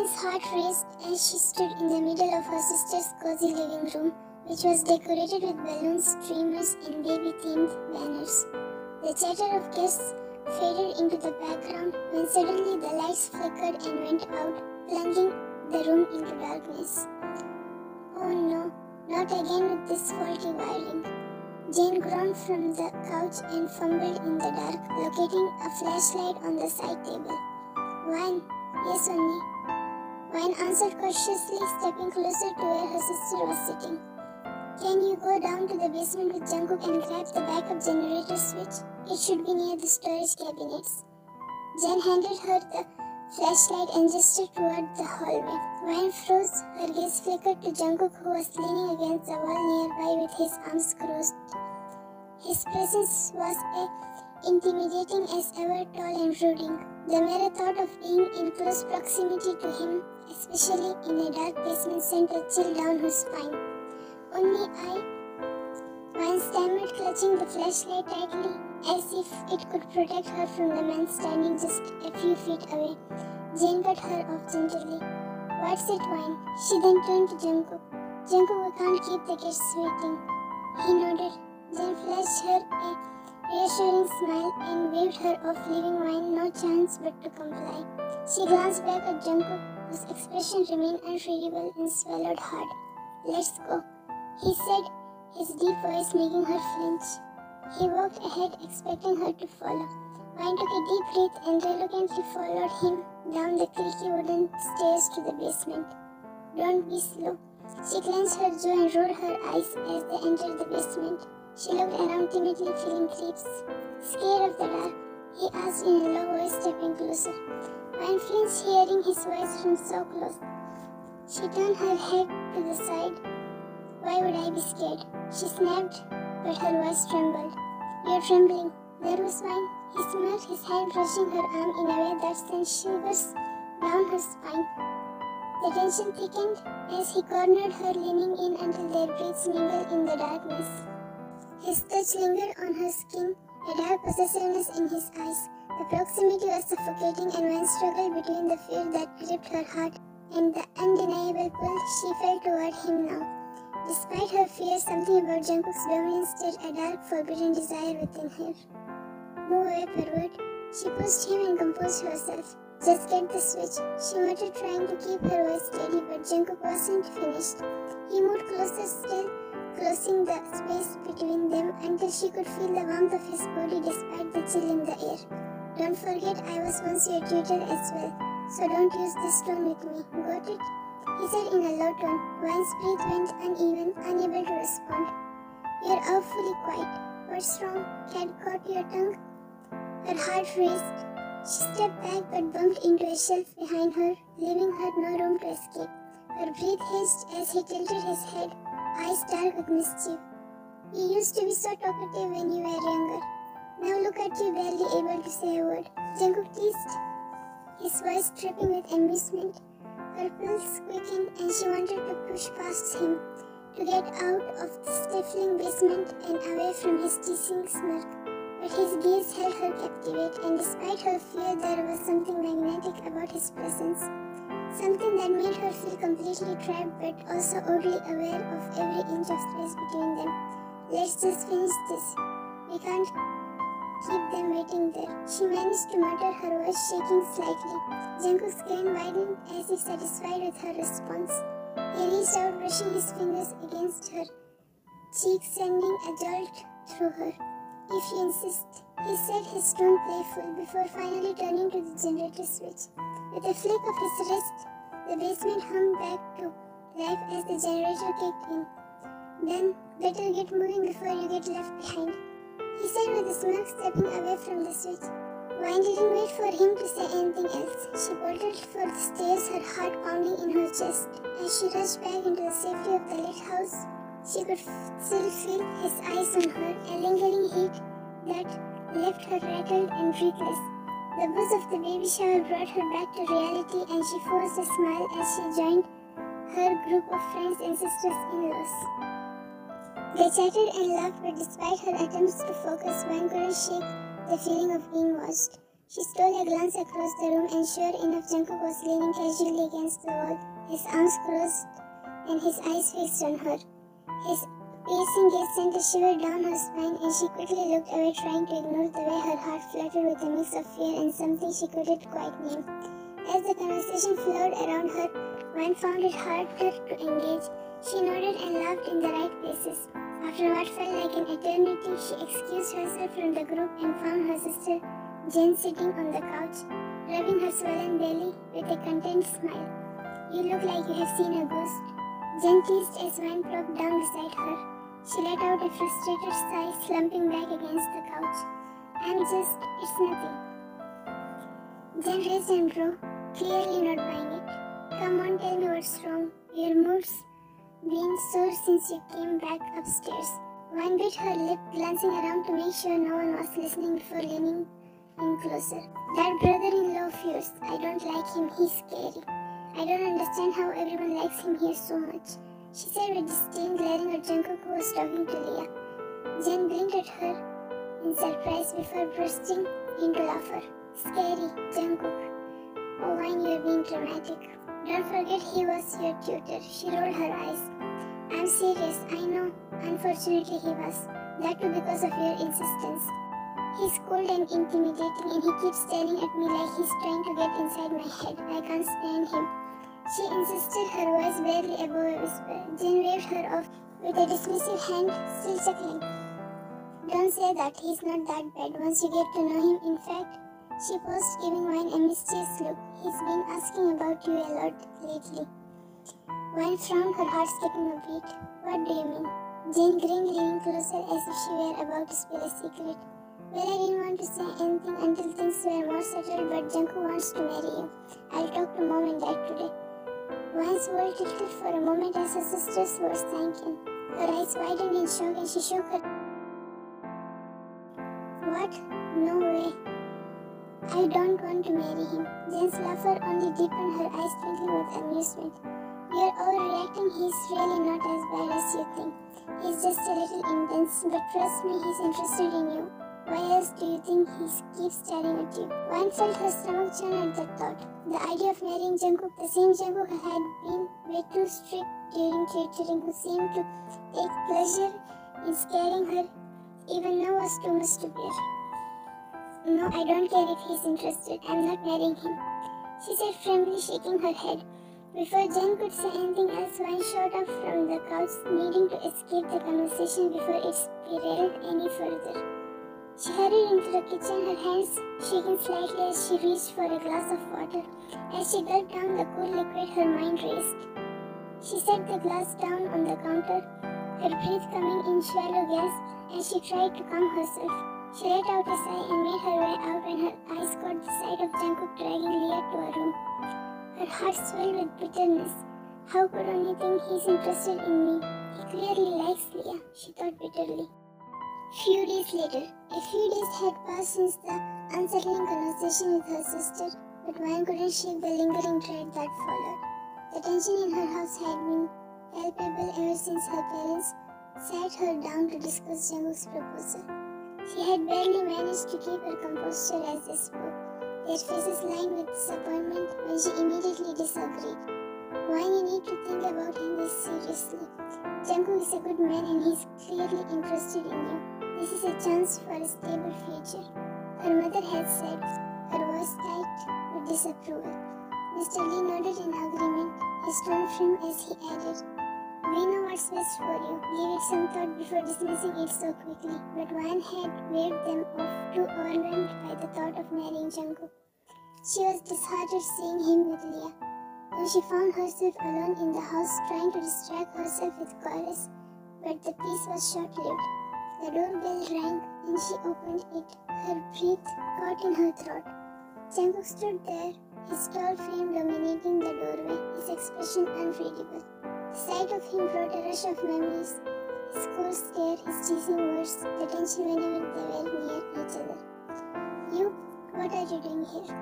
Jen's heart raced as she stood in the middle of her sister's cozy living room, which was decorated with balloons, streamers, and baby-themed banners. The chatter of guests faded into the background when suddenly the lights flickered and went out, plunging the room into darkness. Oh no, not again with this faulty wiring. Jen groaned from the couch and fumbled in the dark, locating a flashlight on the side table. Wine, yes only. Wine answered cautiously, stepping closer to where her sister was sitting. Can you go down to the basement with Jungkook and grab the backup generator switch? It should be near the storage cabinets. Jen handed her the flashlight and gestured toward the hallway. Wine froze, her gaze flickered to Jungkook, who was leaning against the wall nearby with his arms crossed. His presence was intimidating as ever, tall and brooding. The mere thought of being in close proximity to him, especially in a dark basement, sent a chill down her spine. Only Wine stammered, clutching the flashlight tightly, as if it could protect her from the man standing just a few feet away. Jen cut her off gently. What's it, Wine? She then turned to Jungkook. Jungkook, we can't keep the guests waiting. He nodded. Jen flashed her a reassuring smile and waved her off, leaving Wine no chance but to comply. She glanced back at Jungkook, whose expression remained unreadable, and swallowed hard. Let's go, he said, his deep voice making her flinch. He walked ahead, expecting her to follow. Wine took a deep breath and reluctantly followed him down the creaky wooden stairs to the basement. Don't be slow. She clenched her jaw and rolled her eyes as they entered the basement. She looked around timidly, feeling creeps. Scared of the dark, he asked in a low voice, stepping closer. Wine flinched, hearing his voice from so close. She turned her head to the side. Why would I be scared? She snapped, but her voice trembled. You're trembling. There was Wine. He smiled, his hand brushing her arm in a way that sent shivers down her spine. The tension thickened as he cornered her, leaning in until their breaths mingled in the darkness. His touch lingered on her skin, a dark possessiveness in his eyes. The proximity was suffocating, and Wine struggled between the fear that gripped her heart and the undeniable pull she felt toward him now. Despite her fear, something about Jungkook's dominance stirred a dark, forbidden desire within her. Move away, pervert. She pushed him and composed herself. Just get the switch, she muttered, trying to keep her voice steady, but Jungkook wasn't finished. He moved closer still, closing the space between them until she could feel the warmth of his body despite the chill in the air. Don't forget, I was once your tutor as well, so don't use this tone with me, got it? He said in a low tone. Wine's breath went uneven, unable to respond. You're awfully quiet. What's wrong? Cat caught your tongue? Her heart raced. She stepped back but bumped into a shelf behind her, leaving her no room to escape. Her breath hissed as he tilted his head, eyes dark with mischief. You used to be so talkative when you were younger. Now look at you, barely able to say a word. Jungkook teased, his voice dripping with amusement. Her pulse quickened and she wanted to push past him, to get out of the stifling basement and away from his teasing smirk. But his gaze held her captivate, and despite her fear, there was something magnetic about his presence. Something that made her feel completely trapped, but also oddly aware of every inch of space between them. Let's just finish this. We can't keep them waiting there. She managed to mutter, her voice shaking slightly. Jungkook's grin widened as if satisfied with her response. He reached out, brushing his fingers against her cheeks, sending a jolt through her. If you insist, he said, his tone playful, before finally turning to the generator switch. With a flick of his wrist, the basement hummed back to life as the generator kicked in. Then, better get moving before you get left behind, he said with a smirk, stepping away from the switch. Wine didn't wait for him to say anything else. She bolted for the stairs, her heart pounding in her chest. As she rushed back into the safety of the lit house, she could still feel his eyes on her, a lingering heat that left her rattled and breathless. The buzz of the baby shower brought her back to reality, and she forced a smile as she joined her group of friends and sisters-in-laws. They chatted and laughed, but despite her attempts to focus, Wine couldn't shake the feeling of being watched. She stole a glance across the room and sure enough Jungkook was leaning casually against the wall, his arms crossed and his eyes fixed on her. His piercing gaze sent a shiver down her spine and she quickly looked away trying to ignore the way her heart fluttered with a mix of fear and something she couldn't quite name. As the conversation flowed around her, Wan found it harder to engage. She nodded and laughed in the right places. After what felt like an eternity, she excused herself from the group and found her sister Jen sitting on the couch, rubbing her swollen belly with a content smile. "You look like you have seen a ghost," Jen teased as Wan plopped down beside her. She let out a frustrated sigh, slumping back against the couch. "It's nothing." Jen raised an eyebrow, clearly not buying it. "Come on, tell me what's wrong. Your mood's been sore since you came back upstairs." Wan bit her lip, glancing around to make sure no one was listening before leaning in closer. "That brother-in-law of yours, I don't like him. He's scary. I don't understand how everyone likes him here so much," she said with disdain, glaring at Jungkook who was talking to Leah. Jen blinked at her in surprise before bursting into laughter. "Scary, Jungkook. Oh, Wan, you're being dramatic. Don't forget he was your tutor." She rolled her eyes. "I'm serious, I know. Unfortunately he was. That too because of your insistence. He's cold and intimidating and he keeps staring at me like he's trying to get inside my head. I can't stand him," she insisted, her voice barely above a whisper. Jen waved her off with a dismissive hand, still chuckling. "Don't say that. He's not that bad once you get to know him. In fact," she paused, giving Wan a mischievous look, "he's been asking about you a lot lately." Wan frowned, her heart skipping a beat. "What do you mean?" Jane grinned, leaning closer as if she were about to spill a secret. "Well, I didn't want to say anything until things were more settled, but Jungkook wants to marry you. I'll talk to Mom and Dad today." Wan's world tilted for a moment as her sister's words sank in. Her eyes widened in shock and she shook her. "What? No way. I don't want to marry him." Jen's laughter only deepened, her eyes twinkling with amusement. "You're overreacting. He's really not as bad as you think. He's just a little intense, but trust me, he's interested in you. Why else do you think he keeps staring at you?" Wan felt her stomach churn at the thought. The idea of marrying Jungkook, the same Jungkook who had been way too strict during tutoring, who seemed to take pleasure in scaring her, even now was too much to bear. "No, I don't care if he's interested. I'm not marrying him," she said firmly, shaking her head. Before Jen could say anything else, Wan shot up from the couch, needing to escape the conversation before it spiraled any further. She hurried into the kitchen, her hands shaking slightly as she reached for a glass of water. As she gulped down the cool liquid, her mind raced. She set the glass down on the counter, her breath coming in shallow gasps as she tried to calm herself. She let out a sigh and made her way out when her eyes caught the sight of Jungkook dragging Leah to her room. Her heart swelled with bitterness. How could only think he's interested in me? He clearly likes Leah, she thought bitterly. Few days later. A few days had passed since the unsettling conversation with her sister, but Wan couldn't shake the lingering dread that followed. The tension in her house had been palpable ever since her parents sat her down to discuss Jungkook's proposal. She had barely managed to keep her composure as they spoke, their faces lined with disappointment when she immediately disagreed. "Wan, you need to think about this seriously. Jungkook is a good man and he's clearly interested in you. This is a chance for a stable future," her mother had said, her voice tight with disapproval. Mr. Lee nodded in agreement, his tone firm as he added, "We know what's best for you. Give it some thought before dismissing it so quickly." But Wan had waved them off, too overwhelmed by the thought of marrying Jungkook. She was disheartened seeing him with Leah. Though she found herself alone in the house trying to distract herself with chorus, but the peace was short-lived. The doorbell rang and she opened it, her breath caught in her throat. Jungkook stood there, his tall frame dominating the doorway, his expression unreadable. The sight of him brought a rush of memories, his cold stare, his teasing words, the tension whenever they were near each other. "You, what are you doing here?"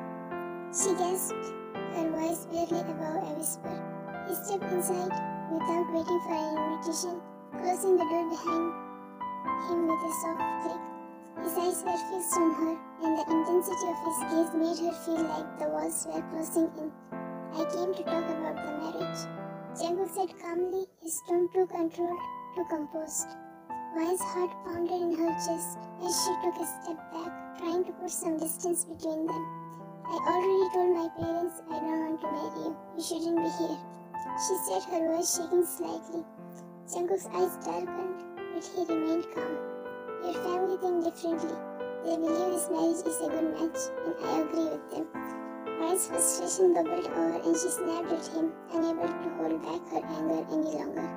she gasped, her voice barely above a whisper. He stepped inside without waiting for an invitation, closing the door behind him with a soft click. His eyes were fixed on her, and the intensity of his gaze made her feel like the walls were closing in. I came to talk about the marriage, Jungkook said calmly, his tone too controlled, too composed. Why's heart pounded in her chest as she took a step back, trying to put some distance between them. I already told my parents I don't want to marry you. You shouldn't be here, she said, her voice shaking slightly. Jungkook's eyes darkened, but he remained calm. Your family think differently. They believe this marriage is a good match, and I agree with them. Why's frustration bubbled over and she snapped at him, unable to hold back her anger any longer.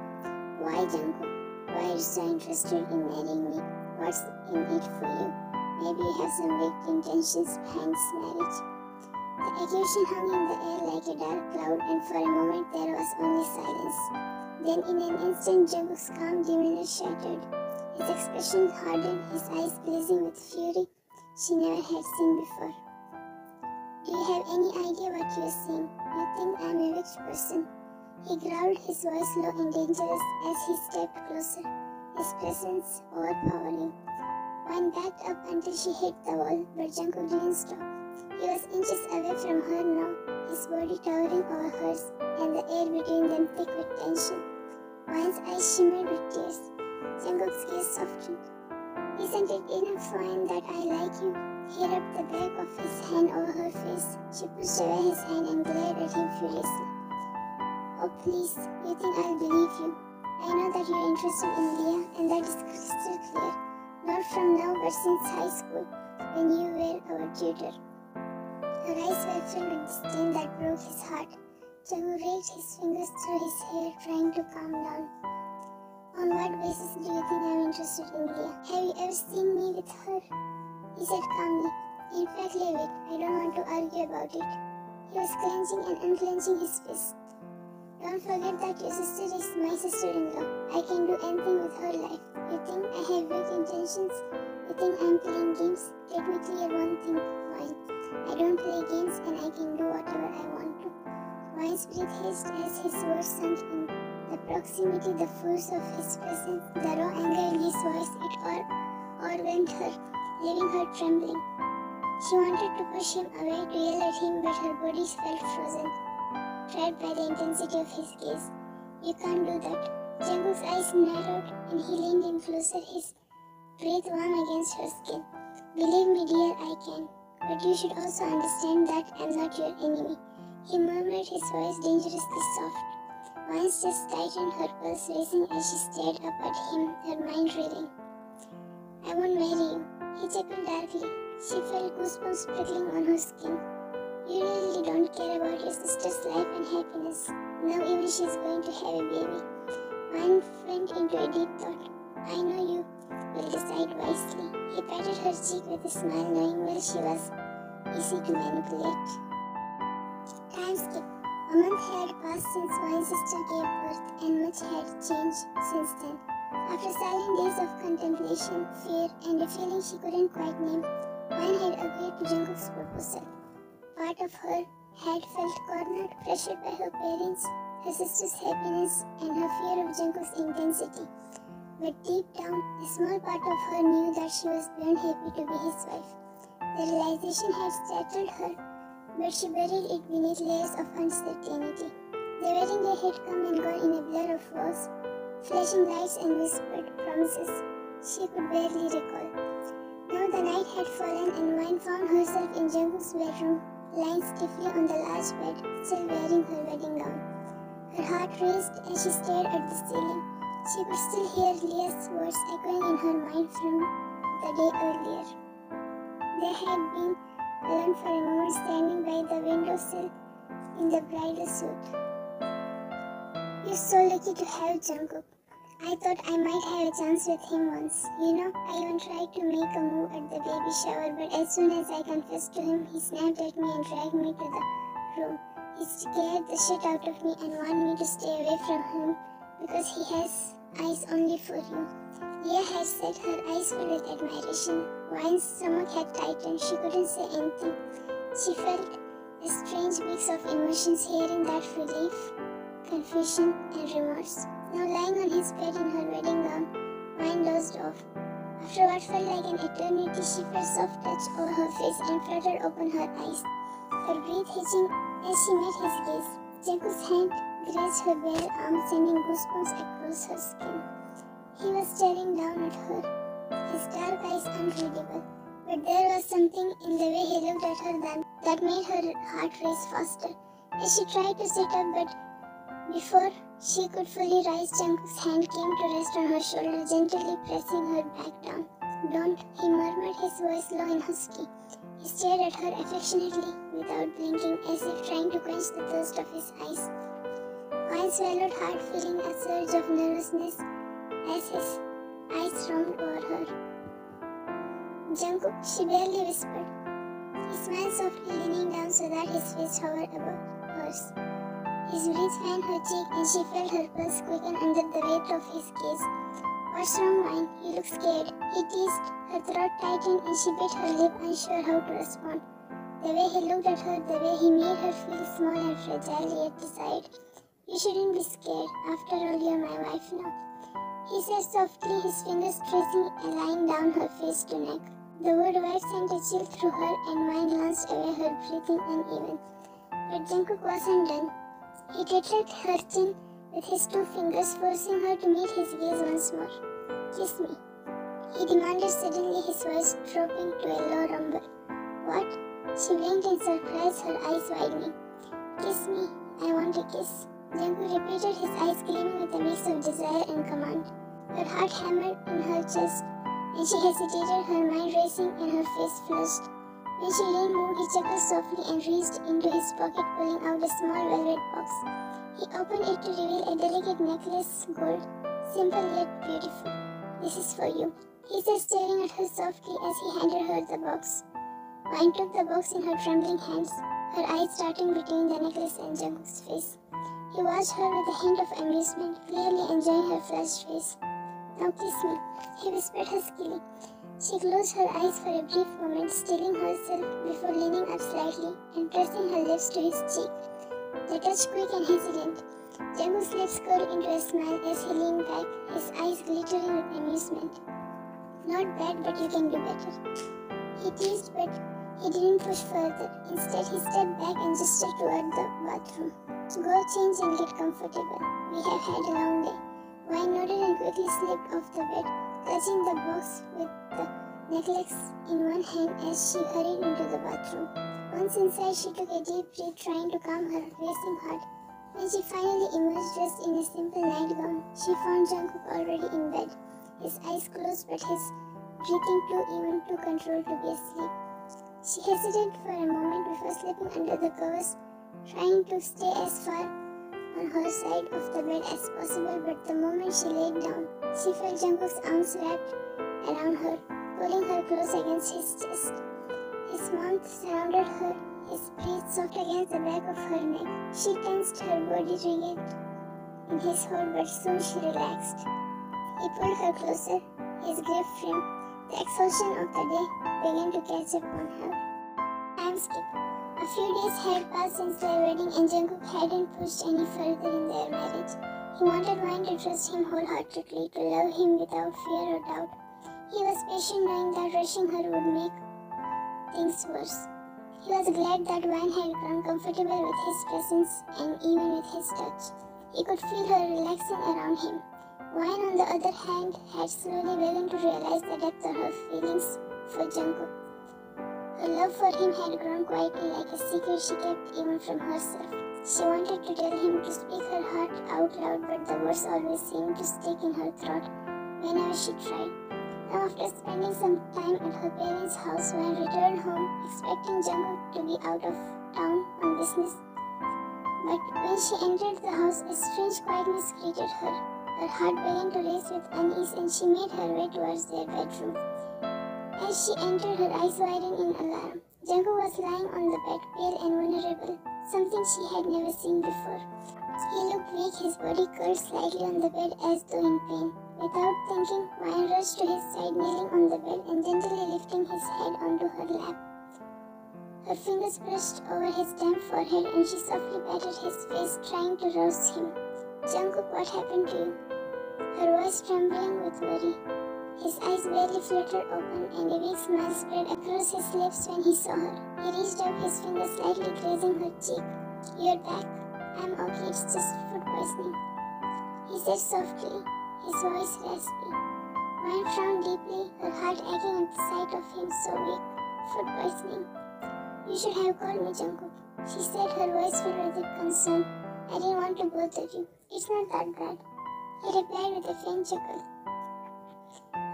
Why, Jungkook? Why are you so interested in marrying me? What's in it for you? Maybe you have some big intentions behind this marriage. The accusation hung in the air like a dark cloud, and for a moment there was only silence. Then in an instant, Jungkook's calm demeanor shattered. His expression hardened, his eyes blazing with fury she never had seen before. Do you have any idea what you are saying? You think I am a rich person? He growled, his voice low and dangerous as he stepped closer, his presence overpowering. Wine backed up until she hit the wall, but Jungkook didn't stop. He was inches away from her now, his body towering over hers, and the air between them thick with tension. Wine's eyes shimmered with tears. Jungkook's gaze softened. Isn't it enough, Wine, that I like you? He rubbed the back of his hand over her face. She pushed away his hand and glared at him furiously. Oh please, you think I'll believe you? I know that you're interested in Leah, and that is crystal clear. Not from now, but since high school, when you were our tutor. Her eyes were filled with disdain that broke his heart. Jungkook raked his fingers through his hair, trying to calm down. On what basis do you think I'm interested in Leah? Have you ever seen me with her? He said calmly. In fact, leave it. I don't want to argue about it. He was clenching and unclenching his fist. Don't forget that your sister is my sister-in-law. I can do anything with her life. You think I have weak intentions? You think I'm playing games? Let me clear one thing, Wine. I don't play games and I can do whatever I want to. Wine's breath hissed as his words sunk in. The proximity, the force of his presence, the raw anger in his voice, it all overwhelmed her, leaving her trembling. She wanted to push him away, to yell at him, but her body felt frozen, trapped by the intensity of his gaze. You can't do that. Jungkook's eyes narrowed and he leaned in closer, his breath warm against her skin. Believe me, dear, I can. But you should also understand that I'm not your enemy. He murmured, his voice dangerously soft. Wine's chest tightened, her pulse racing as she stared up at him, her mind reeling. I won't marry you, he chuckled darkly. She felt goosebumps prickling on her skin. You really don't care about your sister's life and happiness. Now even she's going to have a baby. Wine went into a deep thought. I know you will decide wisely. He patted her cheek with a smile, knowing well she was easy to manipulate. Time skip. A month had passed since Wine's sister gave birth, and much had changed since then. After silent days of contemplation, fear, and a feeling she couldn't quite name, Wine had agreed to Jungkook's proposal. Part of her had felt cornered, pressured by her parents, her sister's happiness, and her fear of Jungkook's intensity. But deep down, a small part of her knew that she was beyond happy to be his wife. The realization had startled her, but she buried it beneath layers of uncertainty. The wedding day had come and gone in a blur of vows, flashing lights and whispered promises she could barely recall. Now the night had fallen and Wine found herself in Jungkook's bedroom, lying stiffly on the large bed, still wearing her wedding gown. Her heart raced as she stared at the ceiling. She could still hear Leah's words echoing in her mind from the day earlier. They had been alone for a moment, standing by the windowsill in the bridal suit. You're so lucky to have Jungkook. I thought I might have a chance with him once. You know, I even tried to make a move at the baby shower, but as soon as I confessed to him, he snapped at me and dragged me to the room. He scared the shit out of me and wanted me to stay away from him because he has eyes only for you. Leah had said, her eyes filled with admiration. Wine's stomach had tightened. She couldn't say anything. She felt a strange mix of emotions, hearing that relief, confusion, and remorse. Now lying on his bed in her wedding gown, Wine dozed off. After what felt like an eternity, she felt soft touch over her face and fluttered open her eyes, her breath hitching as she met his gaze. Jungkook's hand grazed her bare arm, sending goosebumps across her skin. He was staring down at her, his dark eyes unreadable. But there was something in the way he looked at her that made her heart race faster. As she tried to sit up, but before she could fully rise, Jungkook's hand came to rest on her shoulder, gently pressing her back down. "Don't," he murmured, his voice low and husky. He stared at her affectionately, without blinking, as if trying to quench the thirst of his eyes. Wine swallowed hard, feeling a surge of nervousness as his eyes roamed over her. "Jungkook," she barely whispered. He smiled softly, leaning down so that his face hovered above hers. His breath fanned her cheek, and she felt her pulse quicken under the weight of his gaze. "What's wrong, Wine? You look scared," he teased. Her throat tightened, and she bit her lip, unsure how to respond. The way he looked at her, the way he made her feel small and fragile, yet desired. "You shouldn't be scared. After all, you're my wife now," he said softly, his fingers tracing a line down her face to neck. The word wife sent a chill through her, and Wine glanced away, her breathing uneven. But Jungkook wasn't done. He tatted her chin with his two fingers, forcing her to meet his gaze once more. "Kiss me," he demanded suddenly, his voice dropping to a low rumble. "What?" She blinked in surprise, her eyes widening. "Kiss me. I want a kiss," Jungkook repeated, his eyes gleaming with a mix of desire and command. Her heart hammered in her chest, and she hesitated, her mind racing and her face flushed. When she leaned more, he chuckled softly and reached into his pocket, pulling out a small velvet box. He opened it to reveal a delicate necklace, gold, simple yet beautiful. "This is for you," he said, staring at her softly as he handed her the box. Wine took the box in her trembling hands, her eyes darting between the necklace and Jungkook's face. He watched her with a hint of amusement, clearly enjoying her flushed face. "Now kiss me," he whispered huskily. She closed her eyes for a brief moment, stilling herself before leaning up slightly and pressing her lips to his cheek. The touch quick and hesitant. Jungkook's lips curved into a smile as he leaned back, his eyes glittering with amusement. "Not bad, but you can do better," he teased, but he didn't push further. Instead, he stepped back and gestured toward the bathroom. "Go change and get comfortable. We have had a long day." Wine nodded and quickly slipped off the bed, clutching the box with the necklace in one hand as she hurried into the bathroom. Once inside, she took a deep breath, trying to calm her racing heart. When she finally emerged dressed in a simple nightgown, she found Jungkook already in bed, his eyes closed but his breathing too even, too controlled to be asleep. She hesitated for a moment before slipping under the covers, trying to stay as far on her side of the bed as possible, but the moment she laid down, she felt Jungkook's arms wrapped around her, pulling her close against his chest. His warmth surrounded her, his breath soft against the back of her neck. She tensed, her body rigid in his hold, but soon she relaxed. He pulled her closer, his grip firm. The exhaustion of the day began to catch up on her. Time skip. A few days had passed since their wedding, and Jungkook hadn't pushed any further in their marriage. He wanted Wine to trust him wholeheartedly, to love him without fear or doubt. He was patient, knowing that rushing her would make things worse. He was glad that Wine had grown comfortable with his presence and even with his touch. He could feel her relaxing around him. Wine, on the other hand, had slowly begun to realize the depth of her feelings for Jungkook. Her love for him had grown quietly, like a secret she kept even from herself. She wanted to tell him, to speak her heart out loud, but the words always seemed to stick in her throat whenever she tried. Now, after spending some time at her parents' house, Wine returned home, expecting Jungkook to be out of town on business. But when she entered the house, a strange quietness greeted her. Her heart began to race with unease, and she made her way towards their bedroom. As she entered, her eyes widened in alarm. Jungkook was lying on the bed, pale and vulnerable, something she had never seen before. He looked weak, his body curled slightly on the bed as though in pain. Without thinking, Wine rushed to his side, kneeling on the bed and gently lifting his head onto her lap. Her fingers brushed over his damp forehead, and she softly patted his face, trying to rouse him. "Jungkook, what happened to you?" her voice trembling with worry. His eyes barely fluttered open, and a weak smile spread across his lips when he saw her. He reached up, his fingers slightly grazing her cheek. "You're back. I'm okay, it's just food poisoning," he said softly, his voice raspy. Wine frowned deeply, her heart aching at the sight of him so weak. "Food poisoning? You should have called me, Jungkook," she said, her voice filled with concern. "I didn't want to bother you. It's not that bad," he replied with a faint chuckle.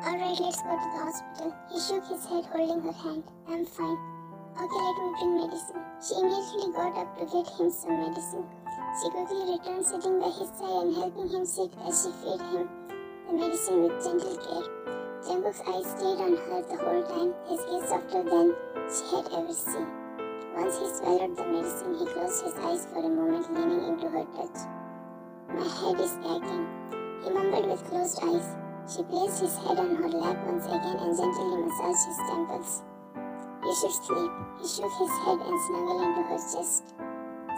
"Alright, let's go to the hospital." He shook his head, holding her hand. "I'm fine." "Okay, let me bring medicine." She immediately got up to get him some medicine. She quickly returned, sitting by his side and helping him sit as she fed him the medicine with gentle care. Jungkook's eyes stayed on her the whole time, his gaze softer than she had ever seen. Once he swallowed the medicine, he closed his eyes for a moment, leaning into her touch. "My head is aching," he mumbled with closed eyes. She placed his head on her lap once again and gently massaged his temples. "You should sleep." He shook his head and snuggled into her chest.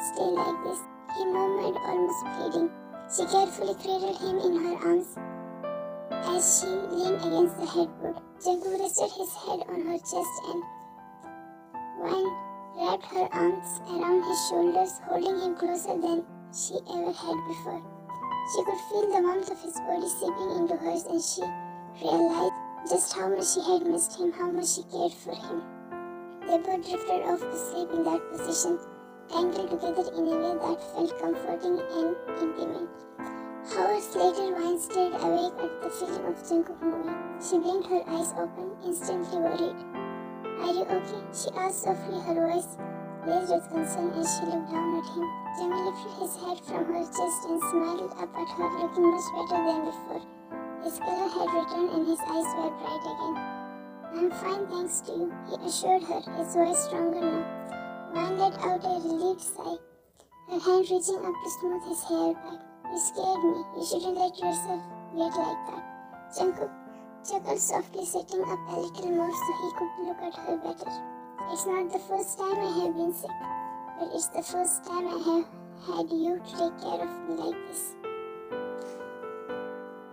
"Stay like this," he murmured, almost pleading. She carefully cradled him in her arms as she leaned against the headboard. Jungkook rested his head on her chest and Wine wrapped her arms around his shoulders, holding him closer than she ever had before. She could feel the warmth of his body seeping into hers, and she realized just how much she had missed him, how much she cared for him. They both drifted off to sleep in that position, tangled together in a way that felt comforting and intimate. Hours later, Wine stayed awake at the film of Jungkook movie. She blinked her eyes open, instantly worried. "Are you okay?" she asked softly, her voice laced with concern as she looked down at him. Jungkook lifted his head from her chest and smiled up at her, looking much better than before. His color had returned and his eyes were bright again. "I'm fine, thanks to you," he assured her, his voice stronger now. Wine let out a relieved sigh, her hand reaching up to smooth his hair back. "You scared me. You shouldn't let yourself get like that." Jungkook chuckled softly, sitting up a little more so he could look at her better. "It's not the first time I have been sick, but it's the first time I have had you to take care of me like this,"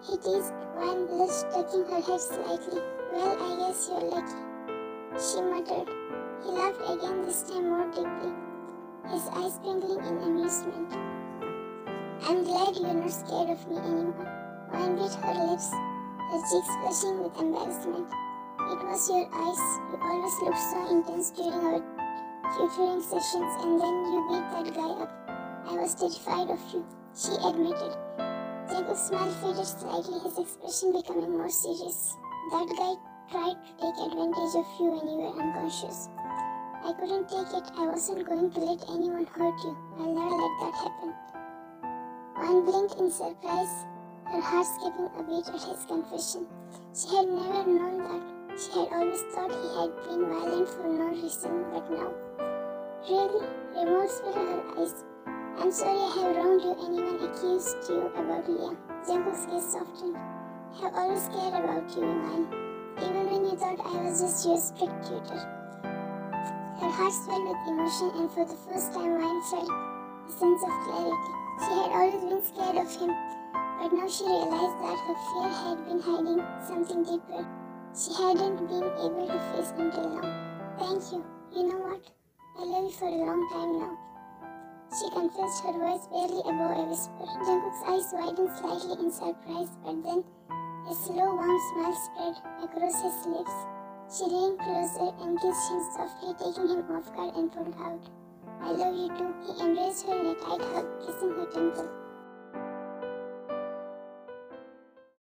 he teased. Wine blushed, tucking her head slightly. "Well, I guess you're lucky," she muttered. He laughed again, this time more deeply, his eyes twinkling in amusement. "I'm glad you're not scared of me anymore." Wine bit her lips, her cheeks flushing with embarrassment. "It was your eyes. You always looked so intense during our tutoring sessions, and then you beat that guy up. I was terrified of you," she admitted. Jungkook's smile faded slightly, his expression becoming more serious. "That guy tried to take advantage of you when you were unconscious. I couldn't take it. I wasn't going to let anyone hurt you. I'll never let that happen." Wine blinked in surprise, her heart skipping a beat at his confession. She had never known that. She had always thought he had been violent for no reason, but now. "Really?" Remorse filled her eyes. "I'm sorry I have wronged you. Anyone accused you about Leah?" Jungkook's gaze softened. "I have always cared about you, Wine. Even when you thought I was just your strict tutor." Her heart swelled with emotion, and for the first time Wine felt a sense of clarity. She had always been scared of him, but now she realized that her fear had been hiding something deeper she hadn't been able to face until now. "Thank you. You know what? I love you for a long time now," she confessed, her voice barely above a whisper. Jungkook's eyes widened slightly in surprise, but then a slow, warm smile spread across his lips. She leaned closer and kissed him softly, taking him off guard and pulled out, "I love you too." He embraced her in a tight hug, kissing her